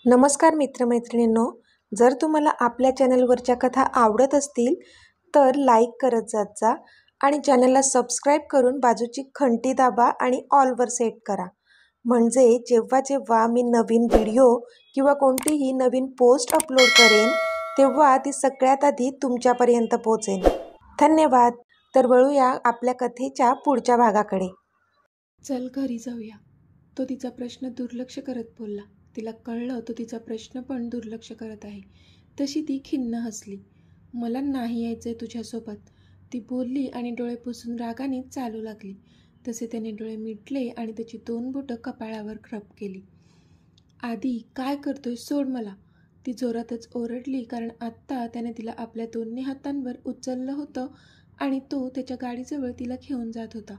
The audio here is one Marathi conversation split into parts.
नमस्कार मित्रमैत्रिणींनो, जर तुम्हाला आपल्या चॅनलवरच्या कथा आवडत असतील तर लाईक करत जात जा आणि चॅनलला सबस्क्राईब करून बाजूची घंटी दाबा आणि ऑलवर सेट करा. म्हणजे जेव्हा जेव्हा मी नवीन व्हिडिओ किंवा कोणतीही नवीन पोस्ट अपलोड करेन तेव्हा ती सगळ्यात आधी तुमच्यापर्यंत पोहोचेल. धन्यवाद. तर वळूया आपल्या कथेच्या पुढच्या भागाकडे. चल घरी जाऊया, तो तिचा प्रश्न दुर्लक्ष करत बोलला. तिला कळलं तो तिचा प्रश्न पण दुर्लक्ष करत आहे. तशी ती खिन्न हसली. मला नाही यायचंय तुझ्यासोबत, ती बोलली आणि डोळे पुसून रागाने चालू लागली. तसे त्याने डोळे मिटले आणि त्याची 2 बोटं कपाळावर क्रप केली. आधी काय करतोय, सोड मला, ती जोरातच ओरडली. कारण आत्ता त्याने तिला आपल्या 2 हातांवर उचललं होतं आणि तो त्याच्या गाडीजवळ तिला घेऊन जात होता.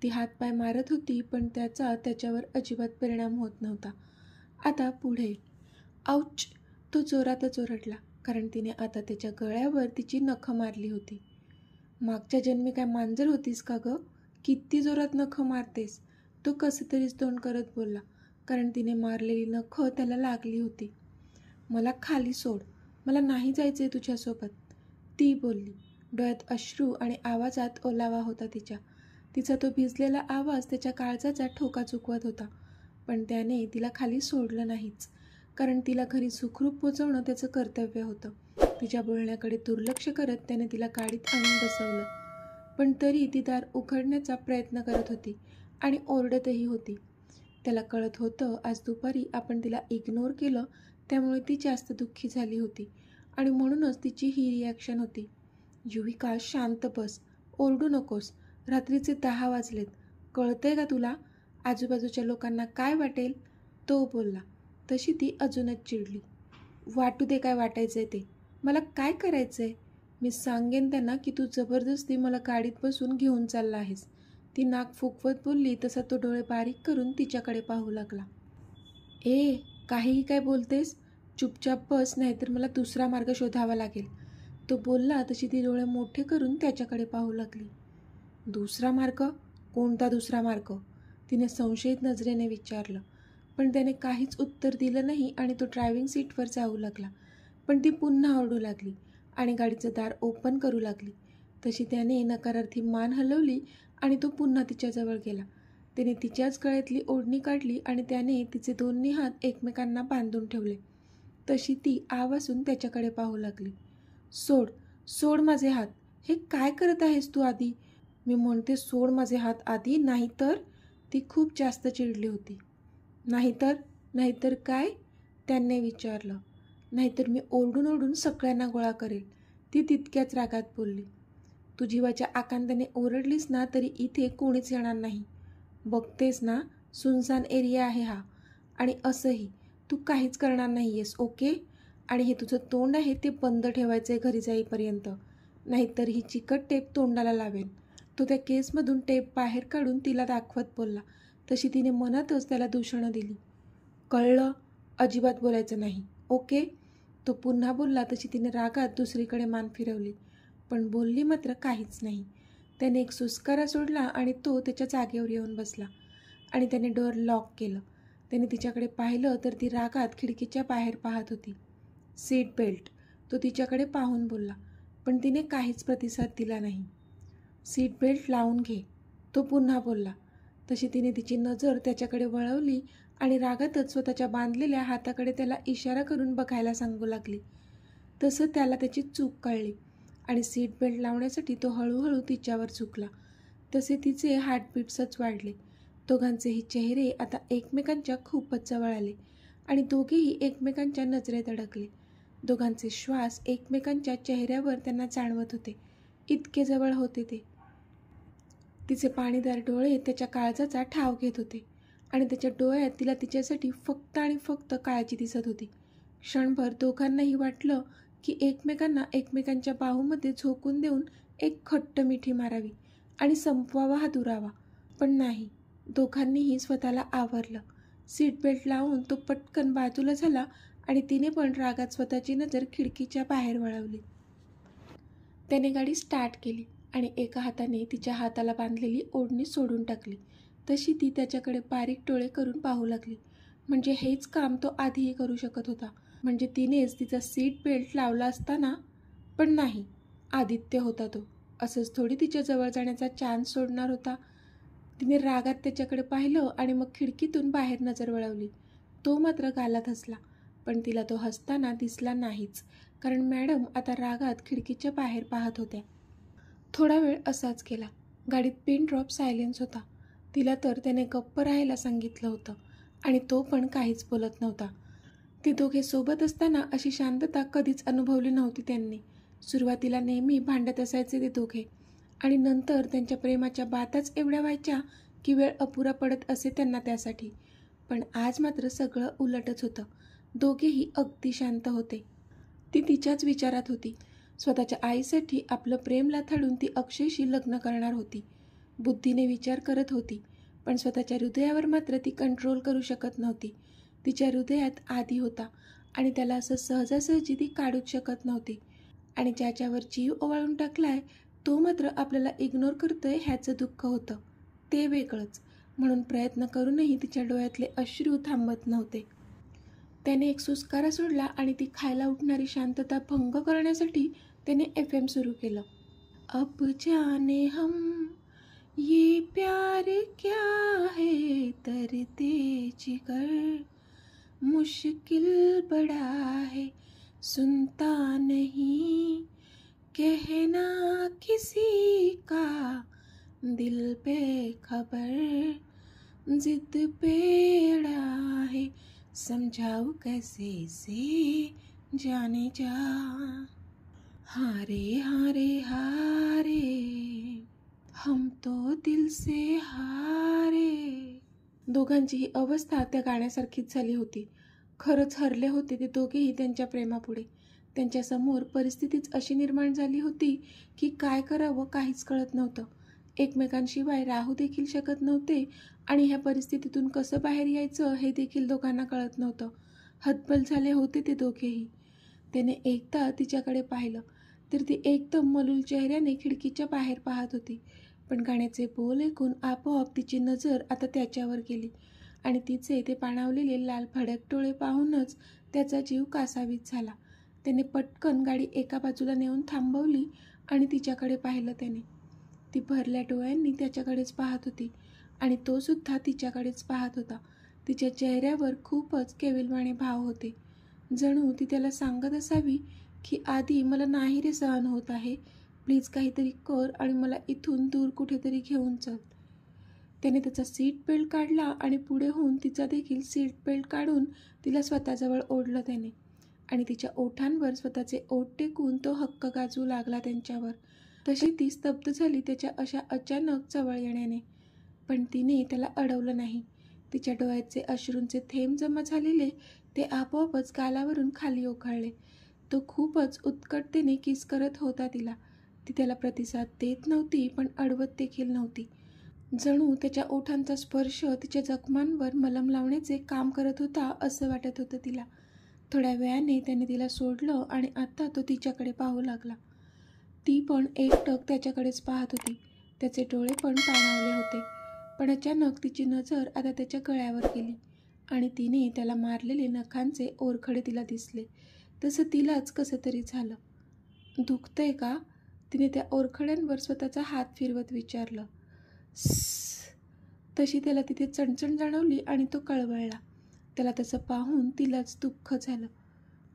ती हातपाय मारत होती पण त्याचा त्याच्यावर अजिबात परिणाम होत नव्हता. आता पुढे. आऊच, तो जोरातच ओरडला. कारण तिने आता त्याच्या गळ्यावर तिची नखं मारली होती. मागच्या जन्मी काय मांजर होतीस का गं? किती जोरात नखं मारतेस, तो कसं तरीच तोंड करत बोलला. कारण तिने मारलेली नखं त्याला लागली होती. मला खाली सोड, मला नाही जायचंय तुझ्यासोबत, ती बोलली. डोळ्यात अश्रू आणि आवाजात ओलावा होता तिच्या. तिचा तो भिजलेला आवाज त्याच्या काळजाचा ठोका चुकवत होता. पण त्याने तिला खाली सोडलं नाहीच. कारण तिला घरी सुखरूप पोचवणं त्याचं कर्तव्य होतं. तिच्या बोलण्याकडे दुर्लक्ष करत त्याने तिला गाडीत आणून बसवलं. पण तरी ती दार उघडण्याचा प्रयत्न करत होती आणि ओरडतही होती. त्याला कळत होतं आज दुपारी आपण तिला इग्नोर केलं त्यामुळे ती जास्त दुःखी झाली होती आणि म्हणूनच तिची ही रिॲक्शन होती. युविका, शांत बस, ओरडू नकोस, रात्रीचे 10 वाजलेत, कळतंय का तुला? आजूबाजूच्या लोकांना काय वाटेल, तो बोलला. तशी ती अजूनच चिडली. वाटू दे काय वाटायचंय ते, मला काय करायचंय? मी सांगेन त्यांना की तू जबरदस्ती मला गाडीत बसून घेऊन चालला आहेस, ती नाक फुगवत बोलली. तसा तो डोळे बारीक करून तिच्याकडे पाहू लागला. काहीही काय बोलतेस, चुपचाप बस, नाहीतर मला दुसरा मार्ग शोधावा लागेल, तो बोलला. तशी ती डोळे मोठे करून त्याच्याकडे पाहू लागली. दुसरा मार्ग? कोणता दुसरा मार्ग, तिने संशयित नजरेने विचारलं. पण त्याने काहीच उत्तर दिलं नाही आणि तो ड्रायव्हिंग सीटवर जाऊ लागला. पण ती पुन्हा ओरडू लागली आणि गाडीचं दार ओपन करू लागली. तशी त्याने नकारार्थी मान हलवली आणि तो पुन्हा तिच्याजवळ गेला. त्याने तिच्याच गळ्यातली ओढणी काढली आणि त्याने तिचे 2 हात एकमेकांना बांधून ठेवले. तशी ती आवासून त्याच्याकडे पाहू लागली. सोड, सोड माझे हात, हे काय करत आहेस तू? आधी मी म्हणते सोड माझे हात आधी, नाहीतर. ती खूप जास्त चिडली होती. नाहीतर काय, त्याने विचारलं. नाहीतर मी ओरडून ओरडून सगळ्यांना गोळा करेल, ती तितक्याच रागात बोलली. तू जीवाच्या आकांताने ओरडलीस ना तरी इथे कोणीच येणार नाही, बघतेस ना, सुनसान एरिया आहे हा. आणि असंही तू काहीच करणार नाही आहेस, ओके? आणि हे तुझं तोंड आहे ते बंद ठेवायचं आहे घरी जाईपर्यंत, नाहीतर ही चिकट टेप तोंडाला लावेन, तो त्या केसमधून टेप बाहेर काढून तिला दाखवत बोलला. तशी तिने मनातच त्याला दूषणं दिली. कळलं, अजिबात बोलायचं नाही, ओके, तो पुन्हा बोलला. तशी तिने रागात दुसरीकडे मान फिरवली पण बोलली मात्र काहीच नाही. त्याने एक सुस्कारा सोडला आणि तो त्याच्या जागेवर येऊन बसला आणि त्याने डोअर लॉक केलं. त्याने तिच्याकडे पाहिलं तर ती रागात खिडकीच्या बाहेर पाहत होती. सीट बेल्ट, तो तिच्याकडे पाहून बोलला. पण तिने काहीच प्रतिसाद दिला नाही. सीट बेल्ट लावून घे, तो पुन्हा बोलला. तशी तिने तिची नजर त्याच्याकडे वळवली आणि रागातच स्वतःच्या बांधलेल्या हाताकडे त्याला इशारा करून बघायला सांगू लागली. तसं त्याला त्याची चूक कळली आणि सीट बेल्ट लावण्यासाठी तो हळूहळू तिच्यावर झुकला. तसे तिचे हार्टबीट्सच वाढले. दोघांचेही चेहरे आता एकमेकांच्या खूपच जवळ आले आणि दोघेही एकमेकांच्या नजरेत अडकले. दोघांचे श्वास एकमेकांच्या चेहऱ्यावर त्यांना जाणवत होते, इतके जवळ होते ते. तिचे पाणीदार डोळे त्याच्या काळजाचा ठाव घेत होते आणि त्याच्या डोळ्यात तिला तिच्यासाठी फक्त आणि फक्त काळजी दिसत होती. क्षणभर दोघांनाही वाटलं की एकमेकांना एकमेकांच्या बाहूमध्ये झोकून देऊन एक घट्ट मिठी मारावी आणि संपवावा हा दुरावा. पण नाही, दोघांनीही स्वतःला आवरलं. सीट बेल्ट लावून तो पटकन बाजूला झाला आणि तिने पण रागात स्वतःची नजर खिडकीच्या बाहेर वळवली. त्याने गाडी स्टार्ट केली आणि एका हाताने तिच्या हाताला बांधलेली ओढणी सोडून टाकली. तशी ती त्याच्याकडे बारीक डोळे करून पाहू लागली. म्हणजे हेच काम तो आधीही करू शकत होता. म्हणजे तिनेच तिचा सीट बेल्ट लावला असताना. पण नाही, आदित्य होता तो. असंच थोडी तिच्या जवळ जाण्याचा चान्स सोडणार होता. तिने रागात त्याच्याकडे पाहिलं आणि मग खिडकीतून बाहेर नजर वळवली. तो मात्र गालात हसला, पण तिला तो हसताना दिसला नाहीच, कारण मॅडम आता रागात खिडकीच्या बाहेर पाहत होत्या. थोडा वेळ असाच गेला. गाडीत पिन ड्रॉप सायलेन्स होता. तिला तर त्याने गप्प राहायला सांगितलं होतं आणि तो पण काहीच बोलत नव्हता. ते दोघे सोबत असताना अशी शांतता कधीच अनुभवली नव्हती त्यांनी. सुरुवातीला नेहमी भांडत असायचे ते दोघे आणि नंतर त्यांच्या प्रेमाच्या बाताच एवढ्या व्हायच्या की वेळ अपुरा पडत असे त्यांना त्यासाठी. पण आज मात्र सगळं उलटच होतं. दोघेही अगदी शांत होते. ती तिच्याच विचारात होती. स्वतःच्या आईसाठी आपलं प्रेम लाथाडून ती अक्षयशी लग्न करणार होती. बुद्धीने विचार करत होती, पण स्वतःच्या हृदयावर मात्र ती कंट्रोल करू शकत नव्हती. तिच्या हृदयात आदी होता आणि त्याला असं सहजासहजी ती काढूच शकत नव्हती. आणि ज्याच्यावर जीव ओवाळून टाकलाय तो मात्र आपल्याला इग्नोर करतोय ह्याचं दुःख होतं. ते वेगळंच. म्हणून प्रयत्न करूनही तिच्या डोळ्यातले अश्रू थांबत नव्हते. त्याने एक सुस्कारा सोडला आणि ती खायला उठणारी शांतता भंग करण्यासाठी त्याने FM सुरू केलं. अब जाने हम ये प्यार क्या है तरते जिगर, मुश्किल बड़ा है सुनता नहीं, कहना किसी का दिल पे खबर, जिद पे अड़ा है समझाऊं कैसे से जाने जा, हारे हारे हारे हम तो दिल से हारे. दोघांची ही अवस्था त्या गाण्यासारखीच झाली होती. खरंच हरले होते ते दोघेही त्यांच्या प्रेमापुढे. त्यांच्यासमोर परिस्थितीच अशी निर्माण झाली होती की काय करावं काहीच कळत नव्हतं. एकमेकांशिवाय राहू देखील शकत नव्हते आणि ह्या परिस्थितीतून कसं बाहेर यायचं हे देखील दोघांना कळत नव्हतं. हतबल झाले होते ते दोघेही. त्याने एकदा तिच्याकडे पाहिलं तर ती एकदम मलूल चेहऱ्याने खिडकीच्या बाहेर पाहत होती. पण गाण्याचे बोल ऐकून आपोआप तिची नजर आता त्याच्यावर गेली आणि तिचे ते पाणावलेले लाल भडक डोळे पाहूनच त्याचा जीव कासावीस झाला. त्याने पटकन गाडी एका बाजूला नेऊन थांबवली आणि तिच्याकडे पाहिलं त्याने. ती भरल्या डोळ्यांनी त्याच्याकडेच पाहत होती आणि तो सुद्धा तिच्याकडेच पाहत होता. तिच्या चेहऱ्यावर खूपच केविलवाणे भाव होते. जणू ती त्याला सांगत असावी की आधी मला नाही रे सहन होत आहे, प्लीज काहीतरी कर आणि मला इथून दूर कुठेतरी घेऊन चल. त्याने त्याचा सीट बेल्ट काढला आणि पुढे होऊन तिचा देखील सीट बेल्ट काढून तिला स्वतःजवळ ओढलं त्याने आणि तिच्या ओठांवर स्वतःचे ओठ टेकून तो हक्क गाजवू लागला त्यांच्यावर. तशी ती स्तब्ध झाली त्याच्या अशा अचानक जवळ येण्याने. पण तिने त्याला अडवलं नाही. तिच्या डोळ्याचे अश्रूंचे थेंब जमा झालेले ते आपोआपच गालावरून खाली ओघळले. तो खूपच उत्कटतेने किस करत होता तिला. ती त्याला प्रतिसाद देत नव्हती पण अडवत देखील नव्हती. जणू त्याच्या ओठांचा स्पर्श तिच्या जखमांवर मलम लावण्याचे काम करत होता असं वाटत होतं तिला. थोड्या वेळाने त्याने तिला सोडलं आणि आता तो तिच्याकडे पाहू लागला. ती पण एकटक त्याच्याकडेच पाहत होती. त्याचे डोळे पण पाणावले होते. पण अचानक तिची नजर आता त्याच्या गळ्यावर गेली आणि तिने त्याला मारलेले नखांचे ओरखडे तिला दिसले. तसं तिलाच कसं तरी झालं. दुखतंय का? तिने त्या ओरखड्यांवर स्वतःचा हात फिरवत विचारलं. तशी त्याला तिथे चणचण जाणवली आणि तो कळवळला. त्याला तसं पाहून तिलाच दुःख झालं.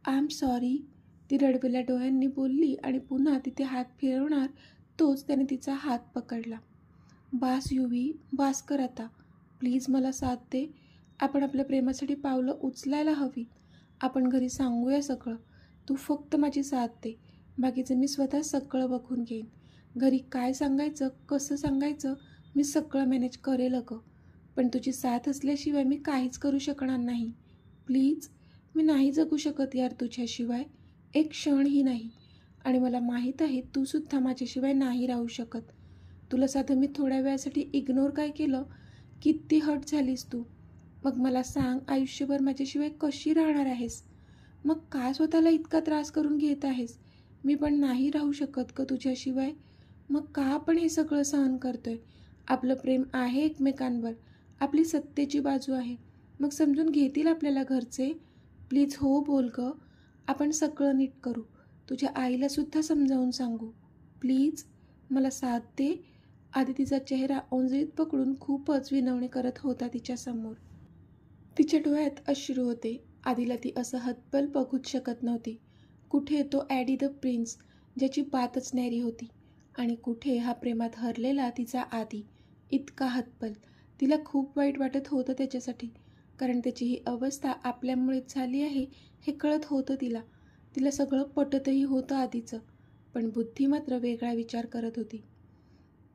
आय एम सॉरी, ती रडवेल्या डोळ्यांनी बोलली आणि पुन्हा तिथे हात फिरवणार तोच त्याने तिचा हात पकडला. बास युवी, बास कर आता, प्लीज मला साथ दे. आपण आपल्या प्रेमासाठी पावलं उचलायला हवी. आपण घरी सांगूया सगळं. तू फक्त माझी साथ दे. बाकीचं मी स्वतः सगळं बघून घेईन. घरी काय सांगायचं, कसं सांगायचं, मी सगळं मॅनेज करेल अगं. पण तुझी साथ असल्याशिवाय मी काहीच करू शकणार नाही. प्लीज, मी नाही जगू शकत यार तुझ्याशिवाय, एक क्षणही नाही. आणि मला माहीत आहे तूसुद्धा माझ्याशिवाय नाही राहू शकत. तुला साधं मी थोड्या वेळासाठी इग्नोर काय केलं, किती हर्ट झालीस तू. मग मला सांग, आयुष्यभर माझ्याशिवाय कशी राहणार आहेस? मग का स्वतःला इतका त्रास करून घेत आहेस? मी पण नाही राहू शकत का तुझ्याशिवाय? मग का आपण हे सगळं सहन करतोय? आपलं प्रेम आहे एकमेकांवर, आपली सत्तेची बाजू आहे. मग समजून घेतील आपल्याला घरचे. प्लीज हो बोल गं, आपण सगळं नीट करू. तुझ्या आईलासुद्धा समजावून सांगू. प्लीज मला साथ दे. आधी तिचा चेहरा ओंजळीत पकडून खूपच विनवणी करत होता तिच्यासमोर. तिच्या डोळ्यात अश्रू होते. आधीला ती असं हतबल बघूच शकत नव्हती. कुठे तो ॲडी द प्रिन्स ज्याची बातच न्यारी होती, आणि कुठे हा प्रेमात हरलेला तिचा आदी इतका हतबल. तिला खूप वाईट वाटत होतं त्याच्यासाठी, कारण त्याची ही अवस्था आपल्यामुळेच झाली आहे हे कळत होतं तिला. तिला सगळं पटतही होतं आधीचं, पण बुद्धी मात्र वेगळा विचार करत होती.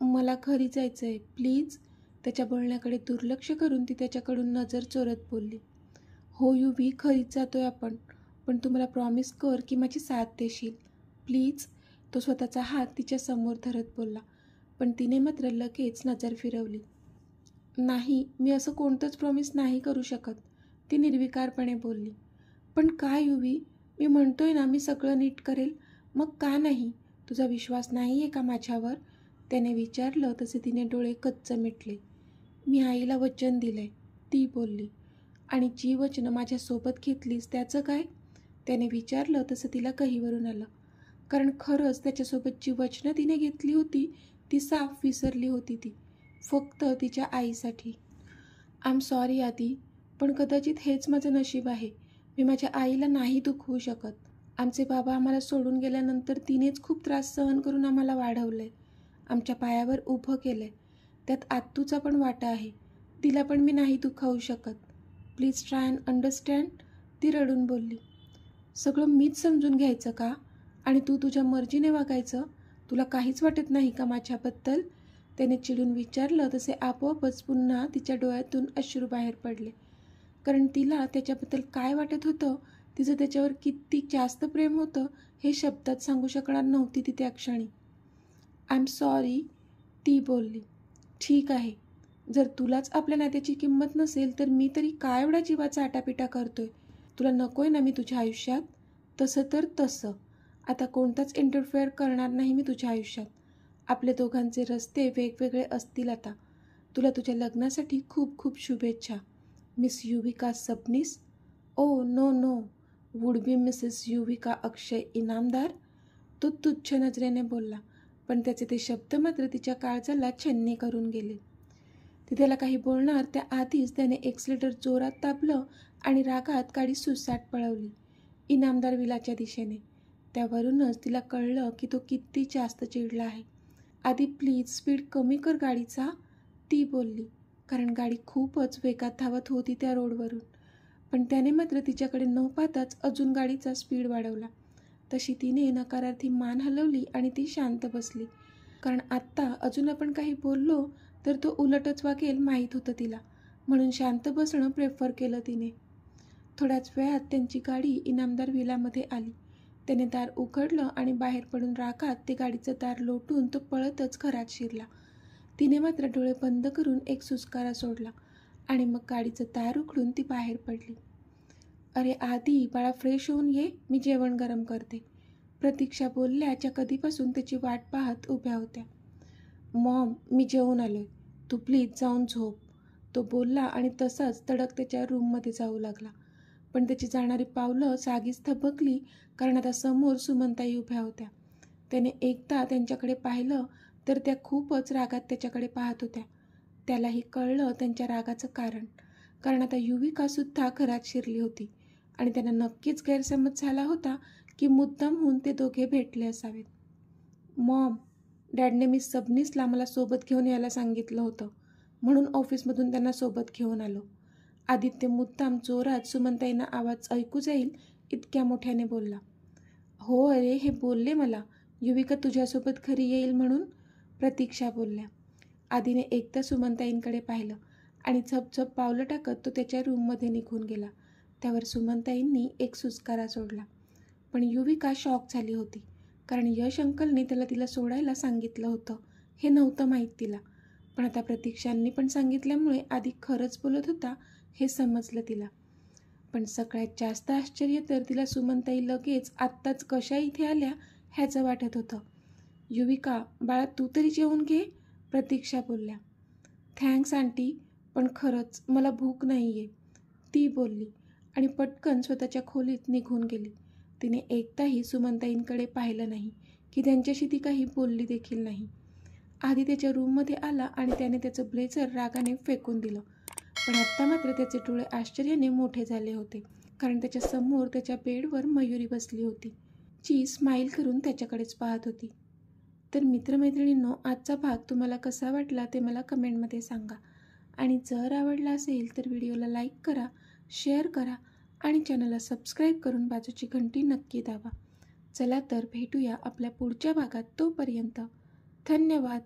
मला घरी जायचं आहे प्लीज. त्याच्या बोलण्याकडे दुर्लक्ष करून ती त्याच्याकडून नजर चोरत बोलली. हो युवी, घरीच जातोय आपण, पण तू मला प्रॉमिस कर की माझी साथ देशील प्लीज. तो स्वतःचा हात तिच्या समोर धरत बोलला, पण तिने मात्र लगेच नजर फिरवली. नाही, मी असं कोणतंच प्रॉमिस नाही करू शकत, ती निर्विकारपणे बोलली. पण काय युवी, मी म्हणतोय ना मी सगळं नीट करेल, मग का नाही? तुझा विश्वास नाही आहे का माझ्यावर? त्याने विचारलं तसे तिने डोळे कच्च मिटले. मी आईला वचन दिलंय, ती बोलली. आणि जी वचनं माझ्यासोबत घेतलीस त्याचं काय? त्याने विचारलं तसं तिला कहीवरून आलं, कारण खरंच त्याच्यासोबत जी वचनं तिने घेतली होती ती साफ विसरली होती ती, फक्त तिच्या आईसाठी. आय एम सॉरी आदी, पण कदाचित हेच माझं नशीब आहे. मी माझ्या आईला नाही दुखवू शकत. आमचे बाबा आम्हाला सोडून गेल्यानंतर तिनेच खूप त्रास सहन करून आम्हाला वाढवलं आहे, आमच्या पायावर उभं केलं आहे. त्यात आत्तूचा पण वाटा आहे, तिला पण मी नाही दुखावू शकत. प्लीज ट्राय अँड अंडरस्टँड, ती रडून बोलली. सगळं मीच समजून घ्यायचं का? आणि तू तुझ्या मर्जीने वागायचं? तुला काहीच वाटत नाही का माझ्याबद्दल? त्याने चिडून विचारलं तसे आपोआपच पुन्हा तिच्या डोळ्यातून अश्रू बाहेर पडले, कारण तिला त्याच्याबद्दल काय वाटत होतं, तिचं त्याच्यावर किती जास्त प्रेम होतं हे शब्दात सांगू शकणार नव्हती ती त्या क्षणी. आय एम सॉरी, ती बोलली. ठीक आहे, जर तुलाच आपल्या नात्याची किंमत नसेल तर मी तरी काय एवढा जीवाचा आटापिटा करतोय? तुला नकोय ना मी तुझ्या आयुष्यात? तसं तर तसं आता कोणताच इंटरफेअर करणार नाही मी तुझ्या आयुष्यात. आपले दोघांचे रस्ते वेगवेगळे असतील आता. तुला तुझ्या लग्नासाठी खूप खूप शुभेच्छा miss Yuvika Sabnis. Oh no no, would be Mrs Yuvika Akshay Inamdar, तो तुच्छ नजरेने बोलला, पण त्याचे ते शब्द मात्र तिच्या काळजाला छन्नी करून गेले. ती त्याला काही बोलणार त्याआधीच त्याने एक्सलेटर जोरात दाबलं आणि रागात गाडी सुसाट पळवली इनामदार विलाच्या दिशेने. त्यावरूनच तिला कळलं की तो किती जास्त चिडला आहे. आधी प्लीज स्पीड कमी कर गाडीचा, ती बोलली, कारण गाडी खूपच वेगात धावत होती त्या रोडवरून. पण त्याने मात्र तिच्याकडे न पाहताच अजून गाडीचा स्पीड वाढवला. तशी तिने नकारार्थी मान हलवली आणि ती शांत बसली, कारण आत्ता अजून आपण काही बोललो तर तो उलटच वागेल माहीत होतं तिला, म्हणून शांत बसणं प्रेफर केलं तिने. थोड्याच वेळात त्यांची गाडी इनामदार विलामध्ये आली. त्याने दार उघडलं आणि बाहेर पडून रागात ते गाडीचं दार लोटून तो पळतच घरात शिरला. तिने मात्र डोळे बंद करून एक सुस्कारा सोडला आणि मग गाडीचं दार उघडून ती बाहेर पडली. अरे आधी बाळा, फ्रेश होऊन ये, मी जेवण गरम करते, प्रतीक्षा बोलल्याच्या कधीपासून त्याची वाट पाहत उभ्या होत्या. मॉम, मी जेवून आलोय, तू प्लीज जाऊन झोप, तो बोलला आणि तसाच तडक त्याच्या रूममध्ये जाऊ लागला. पण त्याची जाणारी पावलं जागीच थबकली, कारण आता समोर सुमनताई उभ्या होत्या. त्याने एकदा त्यांच्याकडे पाहिलं तर त्या खूपच रागात त्याच्याकडे पाहत होत्या. त्यालाही कळलं त्यांच्या रागाचं कारण आता युविकासुद्धा घरात शिरली होती आणि त्यांना नक्कीच गैरसमज झाला होता की मुद्दामहून ते दोघे भेटले असावेत. मॉम, डॅडने मिस सबनीसला मला सोबत घेऊन यायला सांगितलं होतं, म्हणून ऑफिसमधून त्यांना सोबत घेऊन आलो. आदित्य मुद्दाम जोरात सुमनताईंना आवाज ऐकू जाईल इतक्या मोठ्याने बोलला. हो अरे, हे बोलले मला युविका तुझ्यासोबत घरी येईल म्हणून, प्रतीक्षा बोलल्या. आधीने एकदा सुमनताईंकडे पाहिलं आणि झपझप पावलं टाकत तो त्याच्या रूममध्ये निघून गेला. त्यावर सुमनताईंनी एक सुस्कारा सोडला. पण युविका शॉक झाली होती, कारण यश अंकलने तिला सोडायला सांगितलं होतं हे नव्हतं माहीत तिला. पण आता प्रतीक्षांनी पण सांगितल्यामुळे आधी खरंच बोलत होता हे समजलं तिला. पण सगळ्यात जास्त आश्चर्य तर तिला सुमनताई लगेच आत्ताच कशा इथे आल्या ह्याचं वाटत होतं. युविका बाळा, तू तरी जेवून घे, प्रतीक्षा बोलल्या. थँक्स आंटी, पण खरंच मला भूक नाही आहे, ती बोलली आणि पटकन स्वतःच्या खोलीत निघून गेली. तिने एकदाही सुमनताईंकडे पाहिलं नाही की त्यांच्याशी ती काही बोलली देखील नाही. आधी त्याच्या रूममध्ये आला आणि त्याने त्याचं ब्लेझर रागाने फेकून दिलं. पण आत्ता मात्र त्याचे डोळे आश्चर्याने मोठे झाले होते, कारण त्याच्या समोर त्याच्या बेडवर मयुरी बसली होती, जी स्माईल करून त्याच्याकडेच पाहत होती. तर मित्रमैत्रिणींनो, आजचा भाग तुम्हाला कसा वाटला ते मला कमेंटमध्ये सांगा. आणि जर आवडला असेल तर व्हिडिओला लाईक करा, शेअर करा आणि चॅनलला सबस्क्राईब करून बाजूची घंटी नक्की दाबा. चला तर भेटूया आपल्या पुढच्या भागात. तोपर्यंत धन्यवाद.